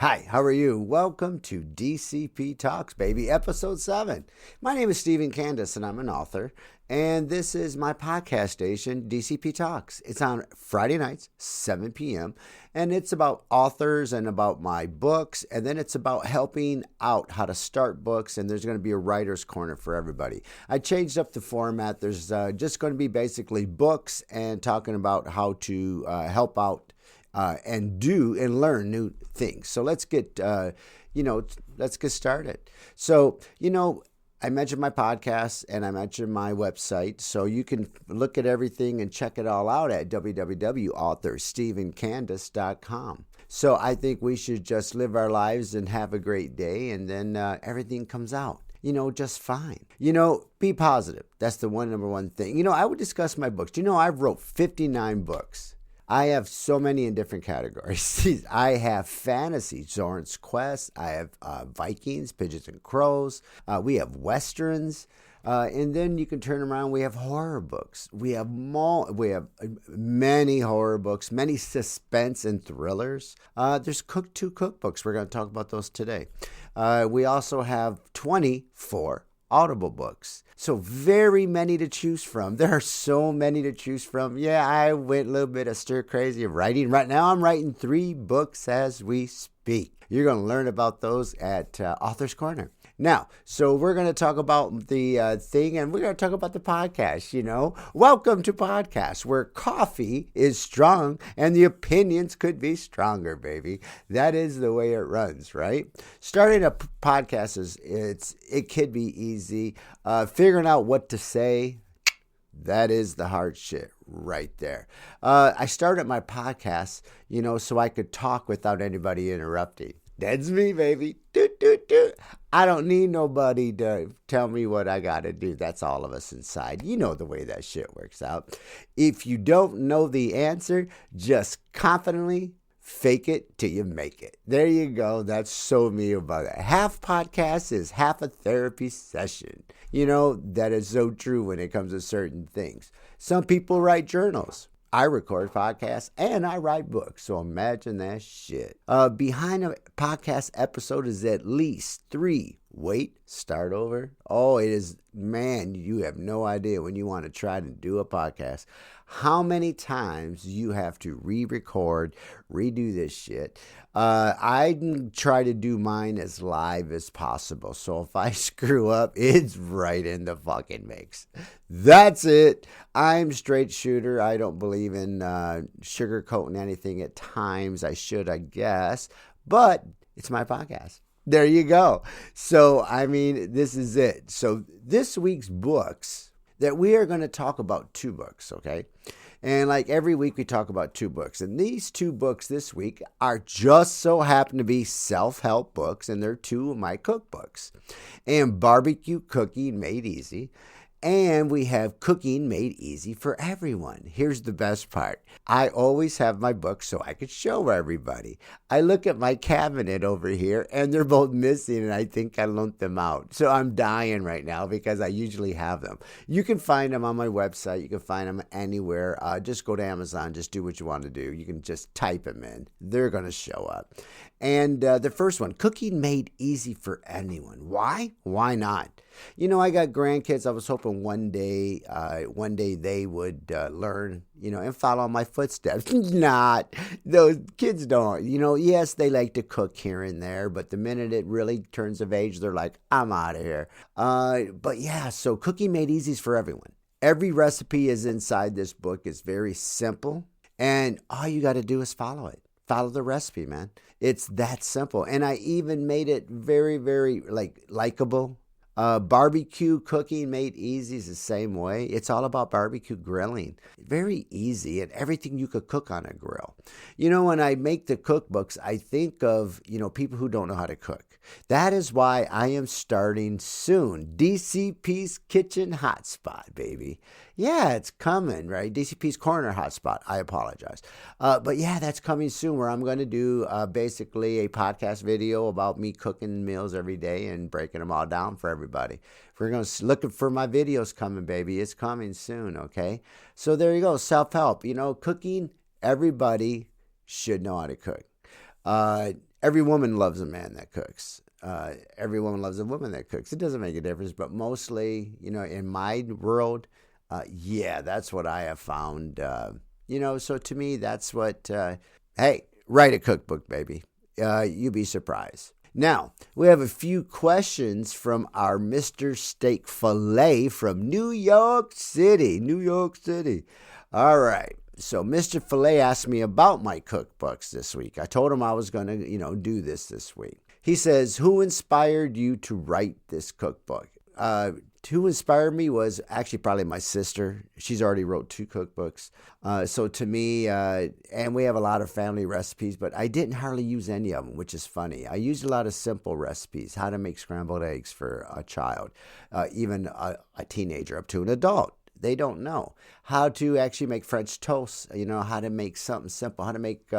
Hi, how are you? Welcome to DCP Talks, baby, episode 7. My name is Stephen Candace, and I'm an author. And this is my podcast station, DCP Talks. It's on Friday nights, 7 p.m. And it's about authors and about my books. And then it's about helping out how to start books. And there's going to be a writer's corner for everybody. I changed up the format. There's just going to be basically books and talking about how to help out and do and learn new things. So let's get started. So, I mentioned my podcast and I mentioned my website. So you can look at everything and check it all out at www.authorstephencandace.com. So I think we should just live our lives and have a great day, and then everything comes out just fine. Be positive. That's the number one thing. I would discuss my books. I've wrote 59 books. I have so many in different categories. I have fantasy, Zoran's Quest. I have Vikings, Pigeons and Crows. We have Westerns. And then you can turn around. We have horror books. We have many horror books, many suspense and thrillers. There's two cookbooks. We're going to talk about those today. We also have 24 Audible books. So very many to choose from. There are so many to choose from. Yeah, I went a little bit of stir crazy of writing. Right now I'm writing 3 books as we speak. You're going to learn about those at Author's Corner. Now, so we're going to talk about the thing, and we're going to talk about the podcast, Welcome to podcast, where coffee is strong and the opinions could be stronger, baby. That is the way it runs, right? Starting a podcast it could be easy. Figuring out what to say, that is the hard shit right there. I started my podcast, so I could talk without anybody interrupting. That's me, baby. Doot, doot, doot. I don't need nobody to tell me what I got to do. That's all of us inside. You know the way that shit works out. If you don't know the answer, just confidently fake it till you make it. There you go. That's so me about it. Half podcast is half a therapy session. That is so true when it comes to certain things. Some people write journals. I record podcasts and I write books, so imagine that shit. Behind a podcast episode is at least 3. Wait, start over. Oh, it is, man, you have no idea when you want to try to do a podcast how many times you have to re-record, redo this shit. I try to do mine as live as possible. So if I screw up, it's right in the fucking mix. That's it. I'm straight shooter. I don't believe in sugarcoating anything at times. I should, I guess. But it's my podcast. There you go. So, this is it. So this week's books that we are going to talk about 2 books, okay? And like every week we talk about 2 books. And these 2 books this week are just so happen to be self-help books, and they're 2 of my cookbooks. And BBQ Cooking Made Easy. And we have Cooking Made Easy for Everyone. Here's the best part. I always have my books so I could show everybody. I look at my cabinet over here and they're both missing, and I think I loaned them out. So I'm dying right now because I usually have them. You can find them on my website. You can find them anywhere. Just go to Amazon. Just do what you want to do. You can just type them in. They're going to show up. And the first one, Cooking Made Easy for Anyone. Why? Why not? I got grandkids. I was hoping one day they would learn, and follow my footsteps. Not. Those kids don't. Yes, they like to cook here and there, but the minute it really turns of age, they're like, I'm out of here. But yeah, so Cooking Made Easy is for everyone. Every recipe is inside this book. It's very simple, and all you got to do is follow it. Follow the recipe, man. It's that simple. And I even made it very, very likable. Barbecue Cooking Made Easy is the same way. It's all about barbecue grilling. Very easy, and everything you could cook on a grill. When I make the cookbooks, I think of, people who don't know how to cook. That is why I am starting soon. DCP's Kitchen Hotspot, baby. Yeah, it's coming, right? DCP's Corner Hotspot. I apologize. But yeah, that's coming soon, where I'm going to do basically a podcast video about me cooking meals every day and breaking them all down for everybody. We're going to looking for my videos coming, baby. It's coming soon, okay? So there you go. Self-help. Cooking, everybody should know how to cook. every woman loves a man that cooks. Every woman loves a woman that cooks. It doesn't make a difference, but mostly, in my world, yeah, that's what I have found. So to me, that's what, hey, write a cookbook, baby. You'd be surprised. Now, we have a few questions from our Mr. Steak Filet from New York City. New York City. All right. So Mr. Filet asked me about my cookbooks this week. I told him I was going to, do this week. He says, who inspired you to write this cookbook? Who inspired me was actually probably my sister. She's already wrote 2 cookbooks. So to me, and we have a lot of family recipes, but I didn't hardly use any of them, which is funny. I used a lot of simple recipes, how to make scrambled eggs for a child, even a teenager up to an adult. They don't know how to actually make French toast, how to make something simple, how to make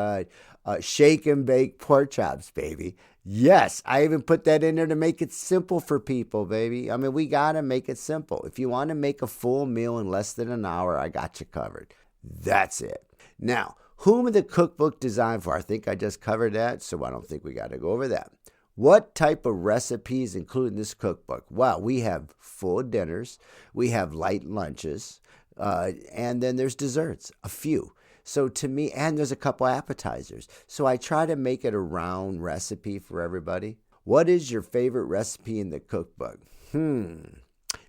shake and bake pork chops, baby. Yes, I even put that in there to make it simple for people, baby. I mean, we got to make it simple. If you want to make a full meal in less than an hour, I got you covered. That's it. Now, whom is the cookbook designed for? I think I just covered that, so I don't think we got to go over that. What type of recipes include in this cookbook? Well, we have full dinners, we have light lunches, and then there's desserts, a few. So to me, and there's a couple appetizers. So I try to make it a round recipe for everybody. What is your favorite recipe in the cookbook?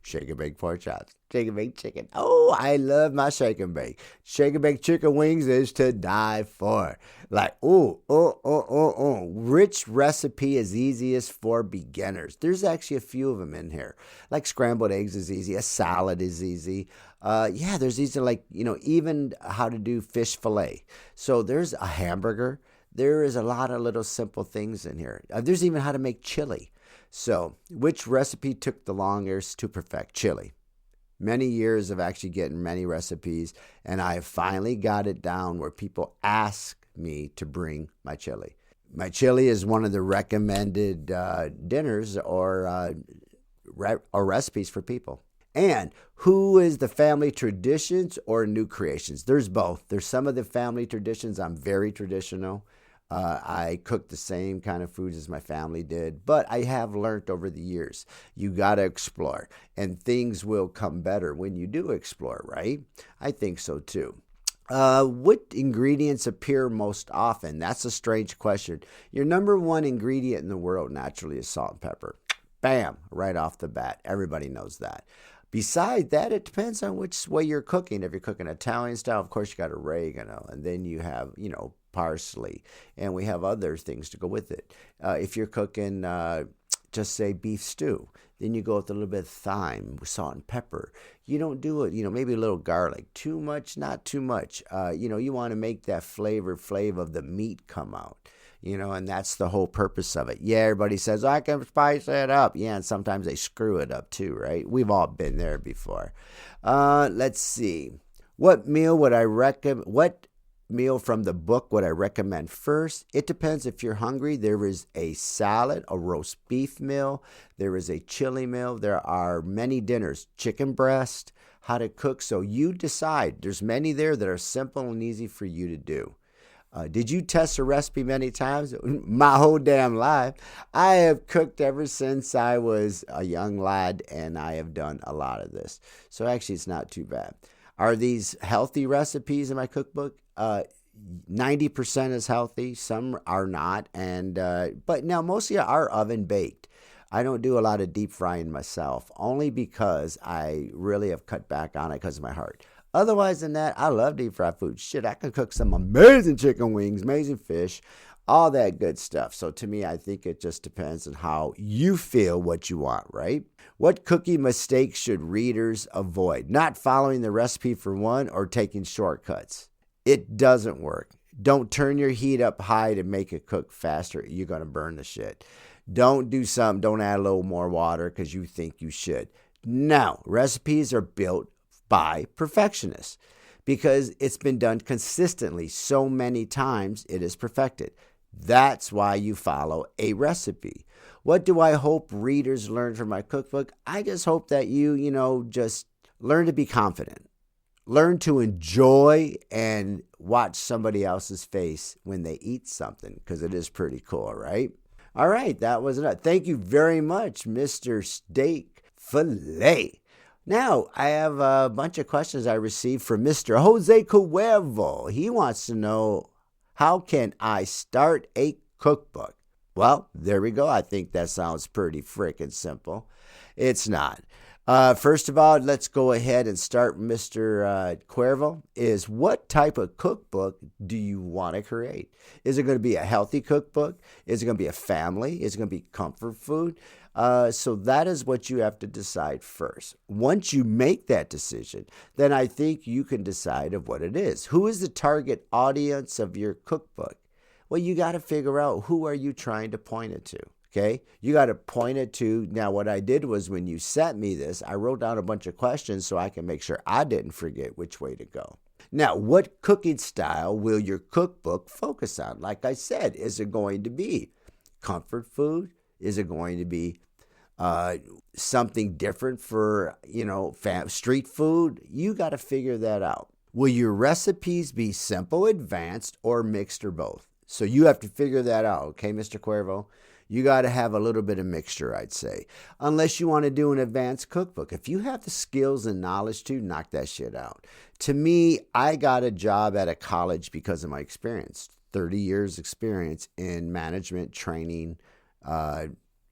Shake and bake pork chops, shake and bake chicken. Oh, I love my shake and bake. Shake and bake chicken wings is to die for. Like, Which recipe is easiest for beginners? There's actually a few of them in here. Like scrambled eggs is easy. A salad is easy. There's easy, even how to do fish fillet. So there's a hamburger. There is a lot of little simple things in here. There's even how to make chili. So, which recipe took the longest to perfect? Chili. Many years of actually getting many recipes, and I finally got it down where people ask me to bring my chili. My chili is one of the recommended dinners or recipes for people. And who is the family traditions or new creations? There's both. There's some of the family traditions. I'm very traditional. I cook the same kind of foods as my family did, but I have learned over the years, you got to explore, and things will come better when you do explore, right? I think so too. What ingredients appear most often? That's a strange question. Your number one ingredient in the world naturally is salt and pepper. Bam, right off the bat. Everybody knows that. Besides that, it depends on which way you're cooking. If you're cooking Italian style, of course, you got oregano, and then you have, parsley, and we have other things to go with it. If you're cooking, just say beef stew, then you go with a little bit of thyme, salt and pepper. You don't do it, maybe a little garlic. Too much, not too much. You want to make that flavor of the meat come out. And that's the whole purpose of it. Yeah, everybody says, I can spice it up. Yeah, and sometimes they screw it up too, right? We've all been there before. Let's see. What meal would I recommend? What meal from the book would I recommend first? It depends if you're hungry. There is a salad, a roast beef meal. There is a chili meal. There are many dinners, chicken breast, how to cook. So you decide. There's many there that are simple and easy for you to do. Did you test a recipe many times? My whole damn life. I have cooked ever since I was a young lad, and I have done a lot of this. So actually, it's not too bad. Are these healthy recipes in my cookbook? 90% is healthy. Some are not. But now mostly are oven baked. I don't do a lot of deep frying myself, only because I really have cut back on it because of my heart. Otherwise than that, I love deep fried food. Shit, I can cook some amazing chicken wings, amazing fish, all that good stuff. So to me, I think it just depends on how you feel what you want, right? What cooking mistakes should readers avoid? Not following the recipe for one or taking shortcuts. It doesn't work. Don't turn your heat up high to make it cook faster. You're going to burn the shit. Don't add a little more water because you think you should. No, recipes are built by perfectionists because it's been done consistently so many times it is perfected. That's why you follow a recipe. What do I hope readers learn from my cookbook? I just hope that you just learn to be confident. learn to enjoy and watch somebody else's face when they eat something, because it is pretty cool, right? All right, that was it. Thank you very much, Mr. Steak Filet. Now, I have a bunch of questions I received from Mr. Jose Cuervo. He wants to know, how can I start a cookbook? Well, there we go. I think that sounds pretty freaking simple. It's not. First of all, let's go ahead and start, Mr. Cuervo, is what type of cookbook do you want to create? Is it going to be a healthy cookbook? Is it going to be a family? Is it going to be comfort food? So that is what you have to decide first. Once you make that decision, then I think you can decide of what it is. Who is the target audience of your cookbook? Well, you got to figure out, who are you trying to point it to? Okay, you got to point it to. Now, what I did was, when you sent me this, I wrote down a bunch of questions so I can make sure I didn't forget which way to go. Now, what cooking style will your cookbook focus on? Like I said, is it going to be comfort food? Is it going to be something different for, street food? You got to figure that out. Will your recipes be simple, advanced, or mixed, or both? So you have to figure that out, okay, Mr. Cuervo? You got to have a little bit of mixture, I'd say. Unless you want to do an advanced cookbook. If you have the skills and knowledge to, knock that shit out. To me, I got a job at a college because of my experience. 30 years experience in management, training,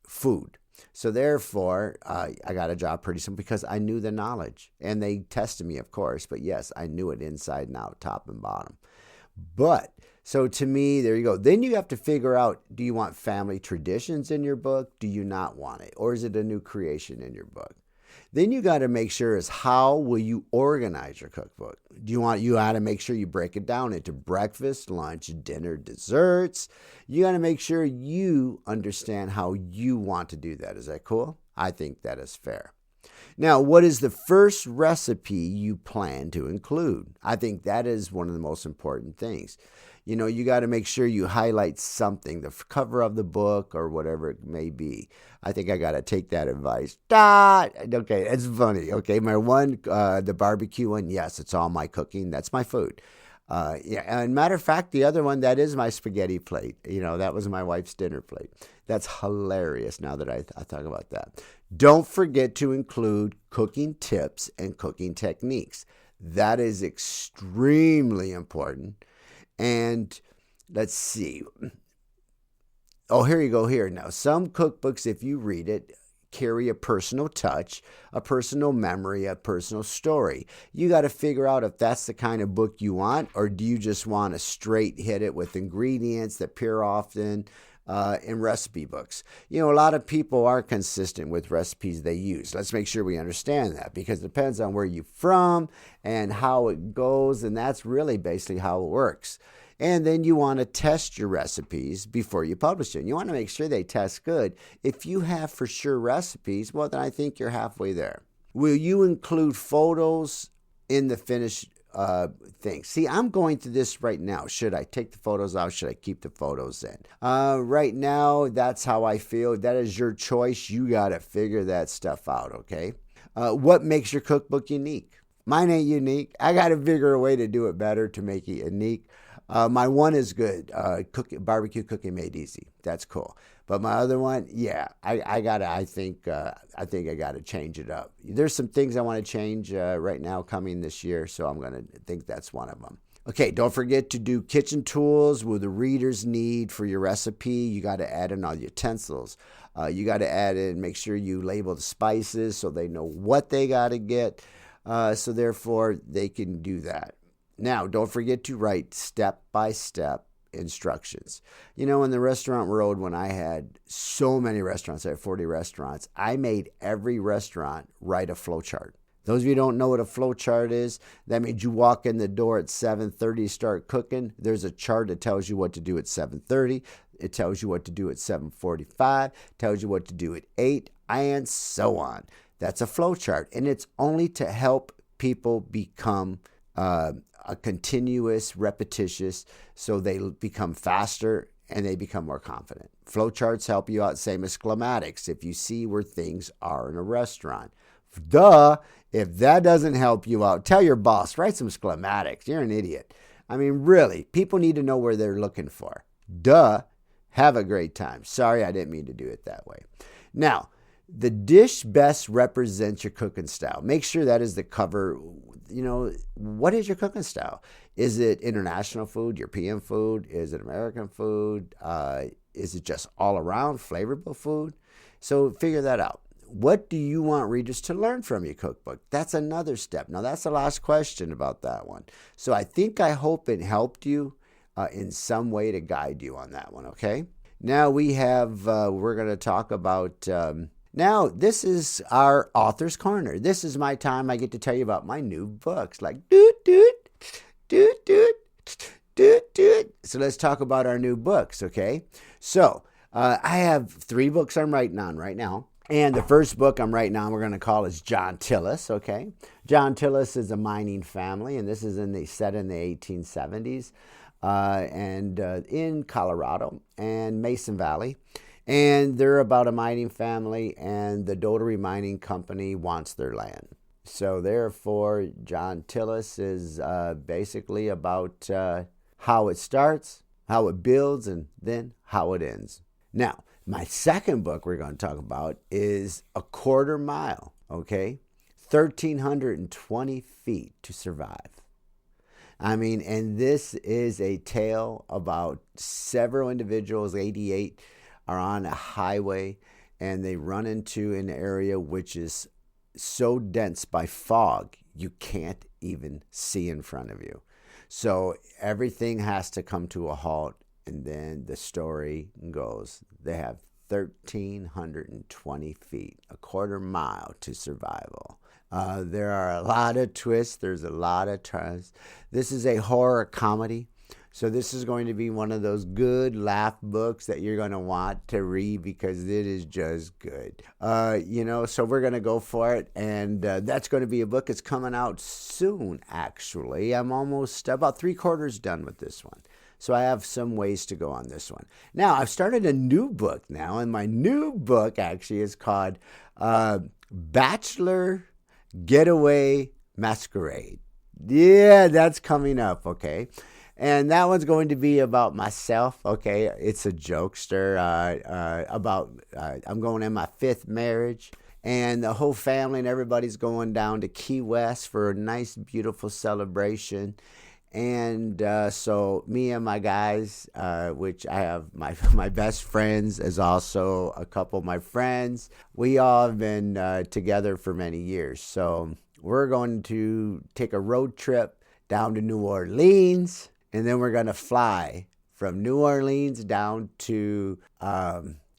food. So therefore, I got a job pretty soon because I knew the knowledge. And they tested me, of course. But yes, I knew it inside and out, top and bottom. But so to me, there you go. Then you have to figure out, do you want family traditions in your book? Do you not want it? Or is it a new creation in your book? Then you got to make sure is, how will you organize your cookbook? You got to make sure you break it down into breakfast, lunch, dinner, desserts. You got to make sure you understand how you want to do that. Is that cool? I think that is fair. Now, what is the first recipe you plan to include? I think that is one of the most important things. You got to make sure you highlight something, the cover of the book or whatever it may be. I think I got to take that advice. Okay, it's funny. Okay, my one, the barbecue one, yes, it's all my cooking. That's my food. And matter of fact, the other one, that is my spaghetti plate. That was my wife's dinner plate. That's hilarious now that I talk about that. Don't forget to include cooking tips and cooking techniques. That is extremely important. And let's see. Oh, here you go here. Now, some cookbooks, if you read it, carry a personal touch, a personal memory, a personal story. You got to figure out if that's the kind of book you want, or do you just want to straight hit it with ingredients that appear often in recipe books. A lot of people are consistent with recipes they use. Let's make sure we understand that, because it depends on where you're from and how it goes, and that's really basically how it works. And then you want to test your recipes before you publish it. You want to make sure they test good. If you have for sure recipes, well, then I think you're halfway there. Will you include photos in the finished thing? See, I'm going through this right now. Should I take the photos out? Should I keep the photos in? Right now, that's how I feel. That is your choice. You got to figure that stuff out, okay? What makes your cookbook unique? Mine ain't unique. I got to figure a way to do it better to make it unique. My one is good. BBQ Cooking Made easy. That's cool. But my other one, yeah, I think I gotta change it up. There's some things I want to change right now coming this year, so I'm gonna think that's one of them. Okay, don't forget to do kitchen tools. Will the readers need for your recipe? You got to add in all the utensils. You got to add in, make sure you label the spices so they know what they got to get. So therefore, they can do that. Now, don't forget to write step-by-step instructions. In the restaurant world, when I had so many restaurants, I had 40 restaurants, I made every restaurant write a flow chart. Those of you who don't know what a flow chart is, that means you walk in the door at 7:30, start cooking. There's a chart that tells you what to do at 7:30. It tells you what to do at 7:45, tells you what to do at 8, and so on. That's a flow chart, and it's only to help people become a continuous, repetitious, so they become faster and they become more confident. Flowcharts help you out, same as schematics. If you see where things are in a restaurant, Duh. If that doesn't help you out, tell your boss, write some schematics. You're an idiot. I mean, really, people need to know where they're looking for. Duh. Have a great time. Sorry, I didn't mean to do it that way. Now, the dish best represents your cooking style. Make sure that is the cover. What is your cooking style? Is it international food, European food? Is it American food? Is it just all around flavorful food? So figure that out. What do you want readers to learn from your cookbook? That's another step. Now, that's the last question about that one. So I hope it helped you in some way to guide you on that one, okay? Now we're going to talk about, now this is our author's corner. This is my time. I get to tell you about my new books, like doot, doot, doot, doot, doot, doot. So let's talk about our new books, okay? So I have 3 books I'm writing on right now. And the first book I'm writing on, we're going to call is John Tillis, okay? John Tillis is a mining family, and this is set in the 1870s and in Colorado and Mason Valley. And they're about a mining family, and the Dotery Mining Company wants their land. So therefore, John Tillis is basically about how it starts, how it builds, and then how it ends. Now, my second book we're going to talk about is A Quarter Mile, okay? 1,320 feet to survive. I mean, and this is a tale about several individuals, 88, are on a highway, and they run into an area which is so dense by fog, you can't even see in front of you. So everything has to come to a halt. And then the story goes, they have 1,320 feet, a quarter mile to survival. There are a lot of twists. There's a lot of turns. This is a horror comedy. So this is going to be one of those good laugh books that you're going to want to read because it is just good. So we're going to go for it. And that's going to be a book that's coming out soon, actually. I'm almost about 3/4 done with this one. So I have some ways to go on this one. Now, I've started a new book now, and my new book actually is called Bachelor Getaway Masquerade. Yeah, that's coming up, okay? And that one's going to be about myself, okay? It's a jokester I'm going in my 5th marriage. And the whole family and everybody's going down to Key West for a nice, beautiful celebration. And so me and my guys, which I have my best friends as also a couple of my friends, we all have been together for many years. So we're going to take a road trip down to New Orleans, and then we're going to fly from New Orleans down to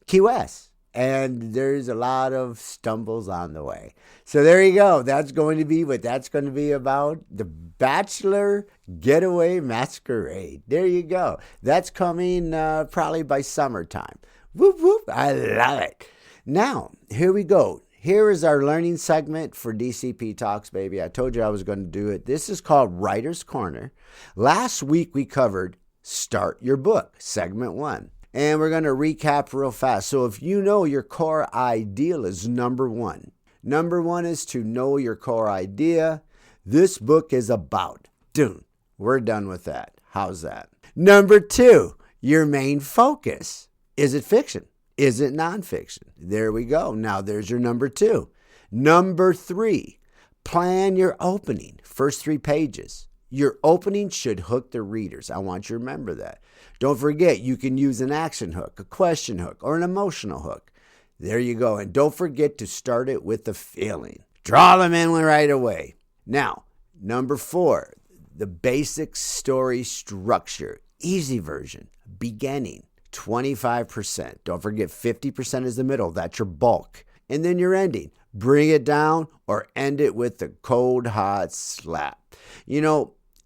Key West. And there's a lot of stumbles on the way. So there you go. That's going to be what that's going to be about. The Bachelor Getaway Masquerade. There you go. That's coming probably by summertime. Whoop, whoop. I love it. Now, here we go. Here is our learning segment for DCP Talks, baby. I told you I was going to do it. This is called Writer's Corner. Last week we covered Start Your Book, segment 1. And we're going to recap real fast. So if you know your core ideal is number 1. Number 1 is to know your core idea. This book is about. Done. We're done with that. How's that? Number 2, your main focus. Is it fiction? Is it nonfiction? There we go. Now there's your number 2. Number 3, plan your opening. First 3 pages. Your opening should hook the readers. I want you to remember that. Don't forget, you can use an action hook, a question hook, or an emotional hook. There you go. And don't forget to start it with a feeling. Draw them in right away. Now, number 4, the basic story structure. Easy version. Beginning, 25%. Don't forget, 50% is the middle. That's your bulk. And then your ending. Bring it down or end it with a cold, hot slap.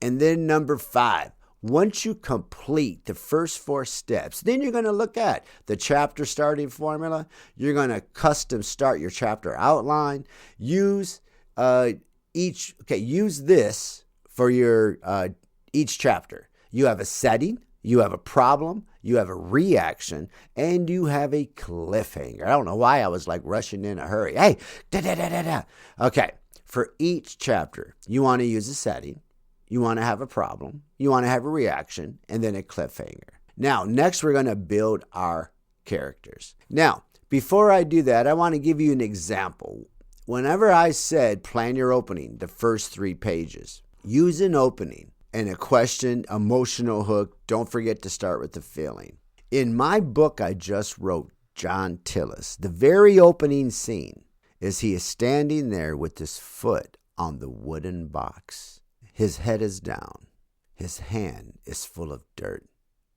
And then number 5. Once you complete the first 4 steps, then you're going to look at the chapter starting formula. You're going to custom start your chapter outline. Use this for your each chapter. You have a setting, you have a problem, you have a reaction, and you have a cliffhanger. I don't know why I was like rushing in a hurry. Hey, da-da-da-da-da. Okay, for each chapter, you want to use a setting, you want to have a problem, you want to have a reaction, and then a cliffhanger. Now, next we're going to build our characters. Now, before I do that, I want to give you an example. Whenever I said plan your opening, the first 3 pages, use an opening and a question, emotional hook. Don't forget to start with the feeling. In my book I just wrote, John Tillis, the very opening scene is he is standing there with his foot on the wooden box. His head is down. His hand is full of dirt.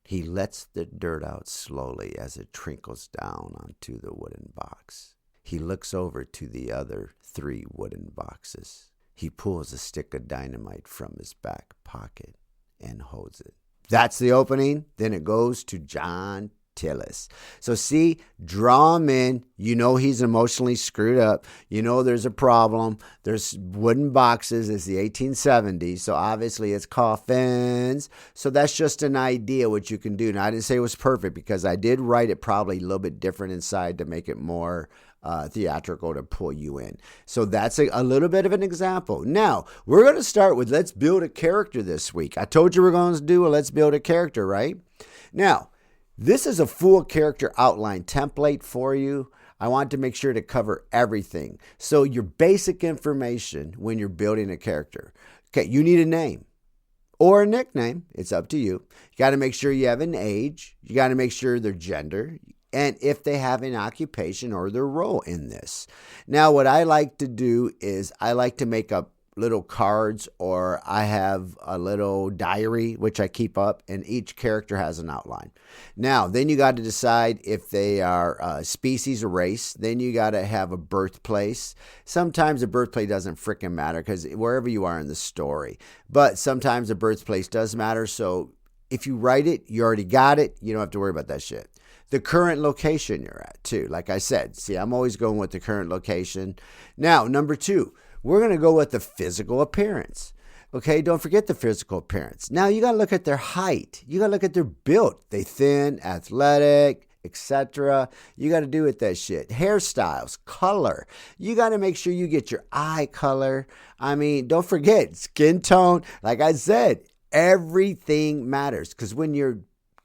He lets the dirt out slowly as it trickles down onto the wooden box. He looks over to the other 3 wooden boxes. He pulls a stick of dynamite from his back pocket and holds it. That's the opening. Then it goes to John Tillis. So see, draw him in. You know he's emotionally screwed up. You know there's a problem. There's wooden boxes. It's the 1870s. So obviously it's coffins. So that's just an idea what you can do. Now I didn't say it was perfect because I did write it probably a little bit different inside to make it more theatrical to pull you in. So that's a little bit of an example. Now, we're going to start with let's build a character this week. I told you we're going to do a let's build a character, right? Now, this is a full character outline template for you. I want to make sure to cover everything. So your basic information when you're building a character. Okay, you need a name or a nickname. It's up to you. You got to make sure you have an age. You got to make sure their gender. And if they have an occupation or their role in this. Now, what I like to do is I like to make up little cards, or I have a little diary, which I keep up, and each character has an outline. Now, then you got to decide if they are a species or race. Then you got to have a birthplace. Sometimes a birthplace doesn't freaking matter because wherever you are in the story. But sometimes a birthplace does matter. So if you write it, you already got it. You don't have to worry about that shit. The current location you're at, too. Like I said, see, I'm always going with the current location. Now, number 2, we're going to go with the physical appearance. Okay, don't forget the physical appearance. Now, you got to look at their height. You got to look at their build. They thin, athletic, etc. You got to do with that shit. Hairstyles, color. You got to make sure you get your eye color. I mean, don't forget skin tone. Like I said, everything matters because when you're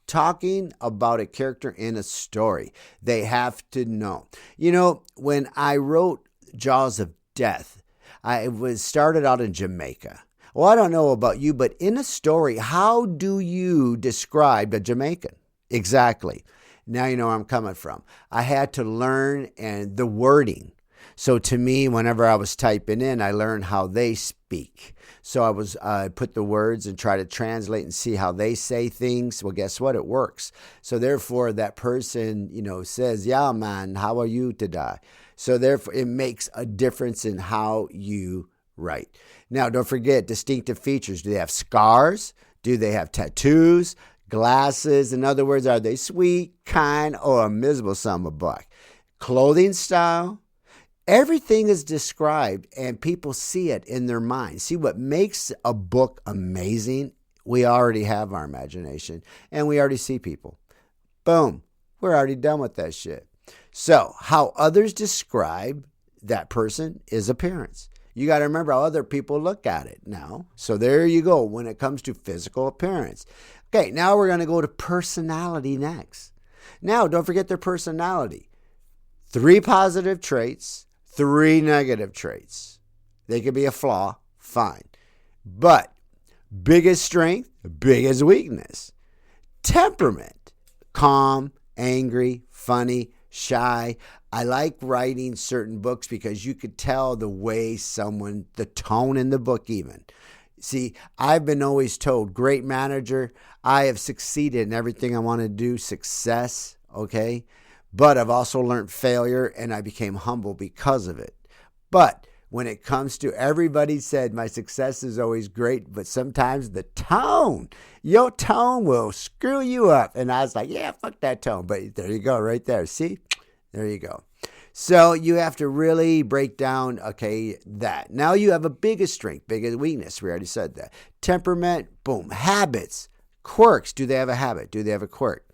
talking about a character in a story, they have to know. You know, when I wrote Jaws of Death, I was started out in Jamaica. Well, I don't know about you, but in a story, how do you describe a Jamaican? Exactly. Now you know where I'm coming from. I had to learn and the wording. So to me, whenever I was typing in, I learned how they speak. So I put the words and try to translate and see how they say things. Well, guess what? It works. So therefore, that person, says, "Yeah, man, how are you today?" So therefore, it makes a difference in how you write. Now, don't forget distinctive features. Do they have scars? Do they have tattoos? Glasses? In other words, are they sweet, kind, or a miserable son of a buck? Clothing style? Everything is described and people see it in their mind. See what makes a book amazing? We already have our imagination and we already see people. Boom. We're already done with that shit. So how others describe that person is appearance. You got to remember how other people look at it now. So there you go when it comes to physical appearance. Okay, now we're going to go to personality next. Now, don't forget their personality. 3 positive traits. 3 negative traits. They could be a flaw, fine. But biggest strength, biggest weakness. Temperament, calm, angry, funny, shy. I like writing certain books because you could tell the way the tone in the book even. See, I've been always told, great manager, I have succeeded in everything I want to do, success, okay? But I've also learned failure and I became humble because of it. But when it comes to everybody said my success is always great, but sometimes the tone, your tone will screw you up. And I was like, yeah, fuck that tone. But there you go right there. See, there you go. So you have to really break down, okay, that. Now you have a biggest strength, biggest weakness. We already said that. Temperament, boom. Habits, Quirks. Do they have a habit? Do they have a quirk?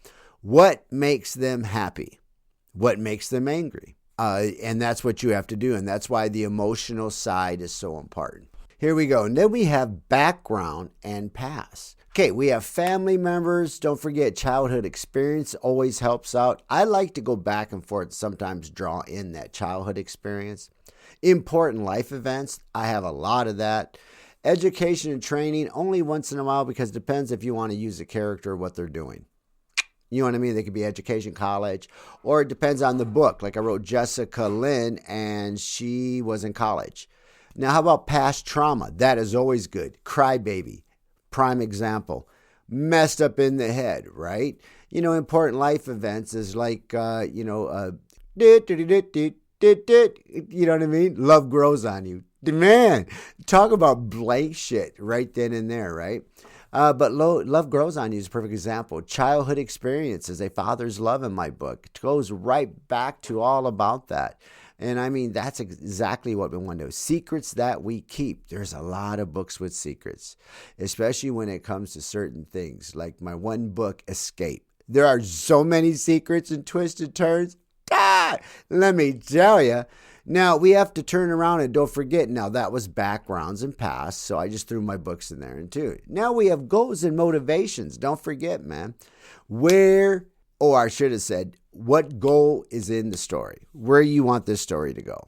What makes them happy? What makes them angry? And that's what you have to do. And that's why the emotional side is so important. Here we go. And then we have background and past. Okay, we have family members. Don't forget, childhood experience always helps out. I like to go back and forth, sometimes draw in that childhood experience. Important life events. I have a lot of that. Education and training, only once in a while, because it depends if you want to use a character or what they're doing. You know what I mean? They could be education, college, or it depends on the book. Like I wrote Jessica Lynn, and she was in college. Now, how about past trauma? That is always good. Crybaby, prime example. Messed up in the head, right? Important life events is like, you know what I mean? Love grows on you. Man, talk about blank shit right then and there, right? But love grows on you is a perfect example. Childhood experiences, a father's love in my book. It goes right back to all about that. And I mean, that's exactly what we want to do. Secrets that we keep. There's a lot of books with secrets, especially when it comes to certain things. Like my one book, Escape. There are so many secrets and twisted turns. Let me tell you. Now, we have to turn around and don't forget, now that was backgrounds and past, so I just threw my books in there too. Now we have goals and motivations. Don't forget, man, I should have said, what goal is in the story, where you want this story to go.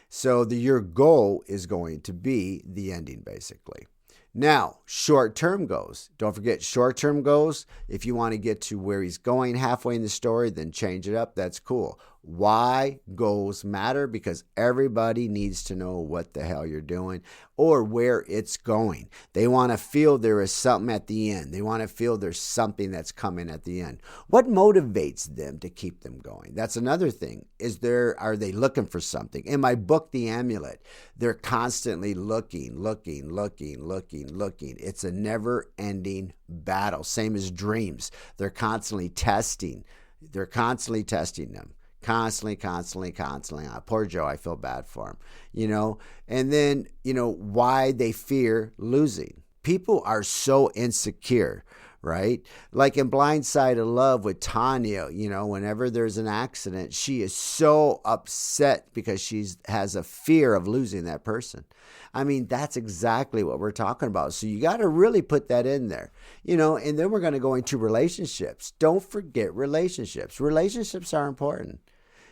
So your goal is going to be the ending, basically. Now, short-term goals. Don't forget short-term goals. If you want to get to where he's going halfway in the story, then change it up. That's cool. Why goals matter? Because everybody needs to know what the hell you're doing or where it's going. They want to feel there is something at the end. They want to feel there's something that's coming at the end. What motivates them to keep them going? That's another thing. Are they looking for something? In my book, The Amulet, they're constantly looking. It's a never-ending battle. Same as dreams. They're constantly testing. They're constantly testing them. Constantly. Poor Joe, I feel bad for him, And then, why they fear losing. People are so insecure, right? Like in Blind Side of Love with Tanya, whenever there's an accident, she is so upset because she has a fear of losing that person. I mean, that's exactly what we're talking about. So you got to really put that in there, and then we're going to go into relationships. Don't forget relationships. Relationships are important.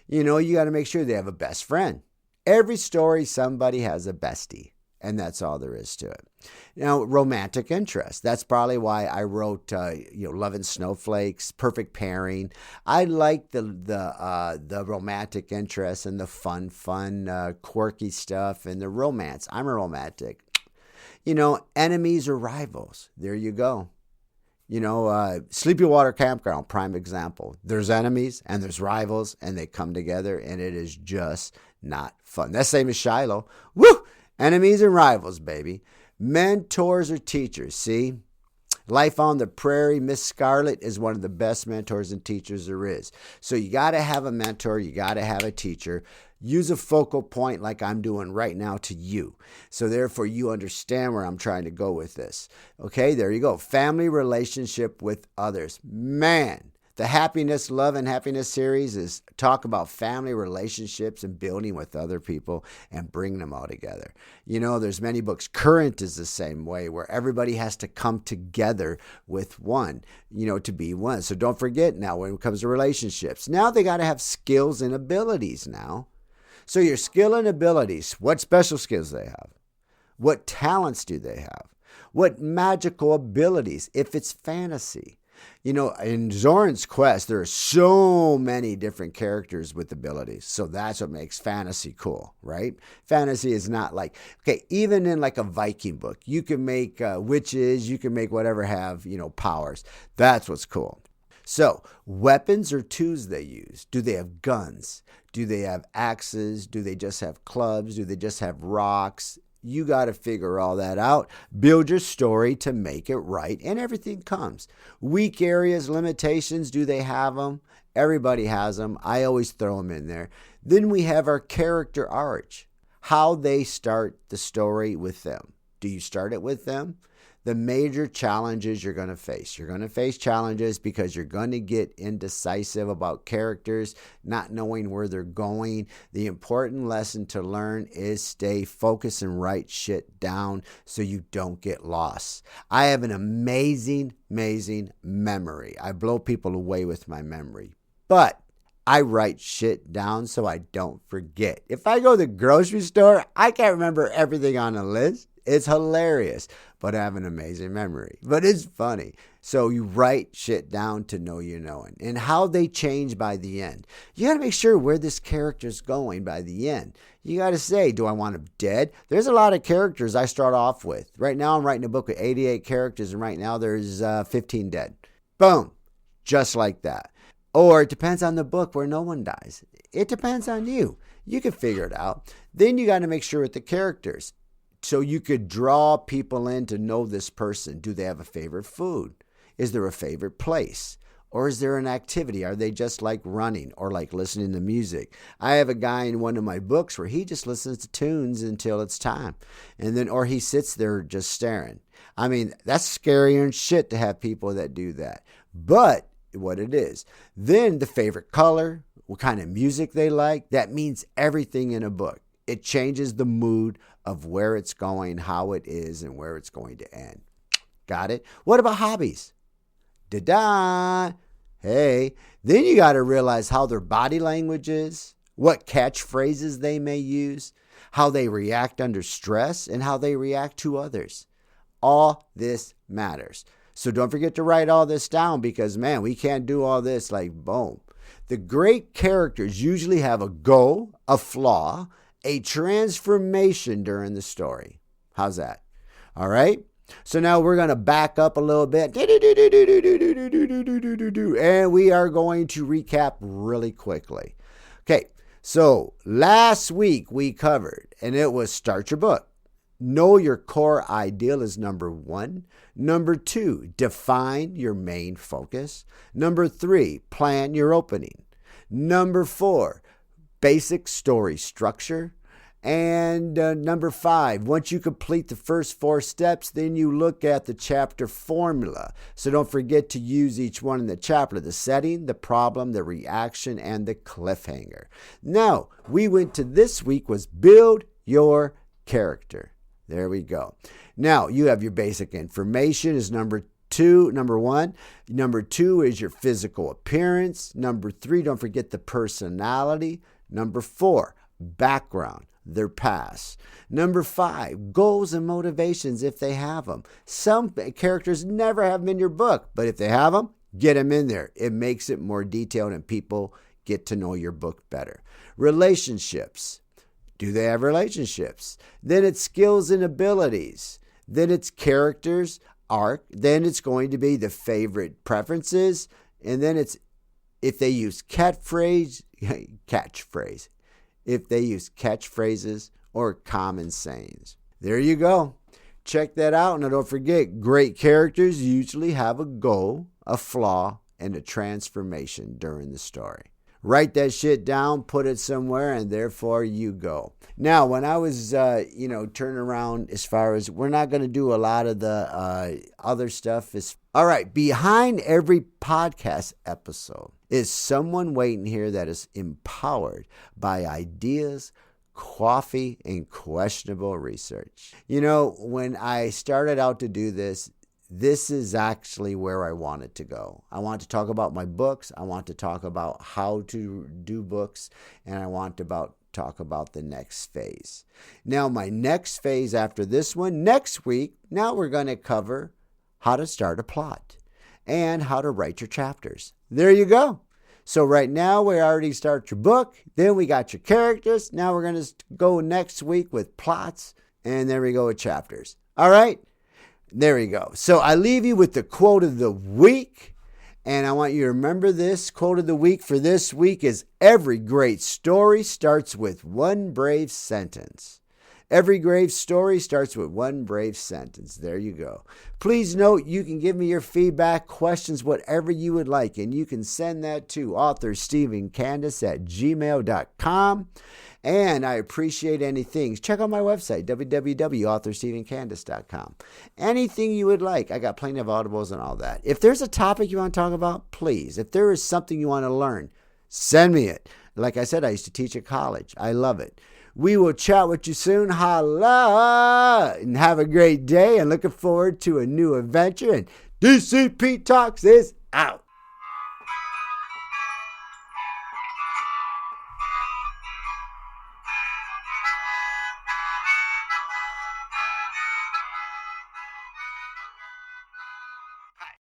You got to make sure they have a best friend. Every story, somebody has a bestie. And that's all there is to it. Now, romantic interest. That's probably why I wrote, Love and Snowflakes, Perfect Pairing. I like the romantic interest and the fun, quirky stuff and the romance. I'm a romantic. Enemies or rivals. There you go. Sleepy Water Campground, prime example. There's enemies and there's rivals and they come together and it is just not fun. That's same as Shiloh. Woo! Enemies and rivals, baby. Mentors or teachers, see? Life on the Prairie, Miss Scarlett is one of the best mentors and teachers there is. So you got to have a mentor. You got to have a teacher. Use a focal point like I'm doing right now to you. So therefore, you understand where I'm trying to go with this. Okay, there you go. Family relationship with others. Man, the Happiness, Love, and Happiness series is talk about family relationships and building with other people and bringing them all together. There's many books. Current is the same way, where everybody has to come together with one, to be one. So don't forget now when it comes to relationships. Now they got to have skills and abilities now. So your skill and abilities, what special skills do they have? What talents do they have? What magical abilities, if it's fantasy? In Zoran's Quest, there are so many different characters with abilities. So that's what makes fantasy cool, right? Fantasy is not like, even in like a Viking book, you can make witches, you can make whatever have, powers. That's what's cool. So weapons or tools they use. Do they have guns? Do they have axes? Do they just have clubs? Do they just have rocks? You got to figure all that out. Build your story to make it right, and everything comes. Weak areas, limitations, do they have them? Everybody has them. I always throw them in there. Then we have our character arc, how they start the story with them. Do you start it with them? The major challenges you're going to face. You're going to face challenges because you're going to get indecisive about characters, not knowing where they're going. The important lesson to learn is stay focused and write shit down so you don't get lost. I have an amazing memory. I blow people away with my memory. But I write shit down so I don't forget. If I go to the grocery store, I can't remember everything on the list. It's hilarious, but I have an amazing memory. But it's funny. So you write shit down to know you knowing and how they change by the end. You got to make sure where this character's going by the end. You got to say, do I want him dead? There's a lot of characters I start off with. Right now I'm writing a book with 88 characters, and right now there's 15 dead. Boom. Just like that. Or it depends on the book where no one dies. It depends on you. You can figure it out. Then you got to make sure with the characters. So you could draw people in to know this person. Do they have a favorite food? Is there a favorite place? Or is there an activity? Are they just like running or like listening to music? I have a guy in one of my books where he just listens to tunes until it's time. Or he sits there just staring. I mean, that's scarier than shit to have people that do that. But what it is. Then the favorite color, what kind of music they like, that means everything in a book. It changes the mood of where it's going, how it is, and where it's going to end. Got it? What about hobbies? Da-da! Hey, then you got to realize how their body language is, what catchphrases they may use, how they react under stress, and how they react to others. All this matters. So don't forget to write all this down because, man, we can't do all this like boom. The great characters usually have a goal, a flaw, a transformation during the story. How's that? All right. So now we're going to back up a little bit. And we are going to recap really quickly. Okay. So last week we covered, and it was start your book. Know your core ideal is number 1. Number 2, define your main focus. Number 3, plan your opening. Number 4, basic story structure. And number 5, once you complete the first 4 steps, then you look at the chapter formula. So don't forget to use each one in the chapter, the setting, the problem, the reaction, and the cliffhanger. Now, we went to this week was build your character. There we go. Now, you have your basic information is number 1. Number 2 is your physical appearance. Number 3, don't forget the personality. Number 4, background, their past. Number 5, goals and motivations if they have them. Some characters never have them in your book, but if they have them, get them in there. It makes it more detailed and people get to know your book better. Relationships. Do they have relationships? Then it's skills and abilities. Then it's characters, arc. Then it's going to be the favorite preferences. And then it's if they use catchphrase. If they use catchphrases or common sayings. There you go. Check that out. Now don't forget, great characters usually have a goal, a flaw, and a transformation during the story. Write that shit down, put it somewhere, and therefore you go. Now, when I was, turning around as far as, we're not going to do a lot of the other stuff. All right, behind every podcast episode is someone waiting here that is empowered by ideas, coffee, and questionable research. You know, when I started out to do this is actually where I wanted to go. I want to talk about my books. I want to talk about how to do books. And I want to talk about the next phase. Now, my next phase after this one, next week, now we're going to cover how to start a plot and how to write your chapters. There you go. So right now, we already start your book. Then we got your characters. Now we're going to go next week with plots. And there we go with chapters. All right. There we go. So I leave you with the quote of the week. And I want you to remember this. Quote of the week for this week is, every great story starts with one brave sentence. Every great story starts with one brave sentence. There you go. Please note, you can give me your feedback, questions, whatever you would like. And you can send that to author StephenCandace@gmail.com. And I appreciate anything. Check out my website, www.authorstephencandace.com. Anything you would like. I got plenty of Audibles and all that. If there's a topic you want to talk about, please. If there is something you want to learn, send me it. Like I said, I used to teach at college. I love it. We will chat with you soon. Holla! And have a great day. And looking forward to a new adventure. And DCP Talks is out.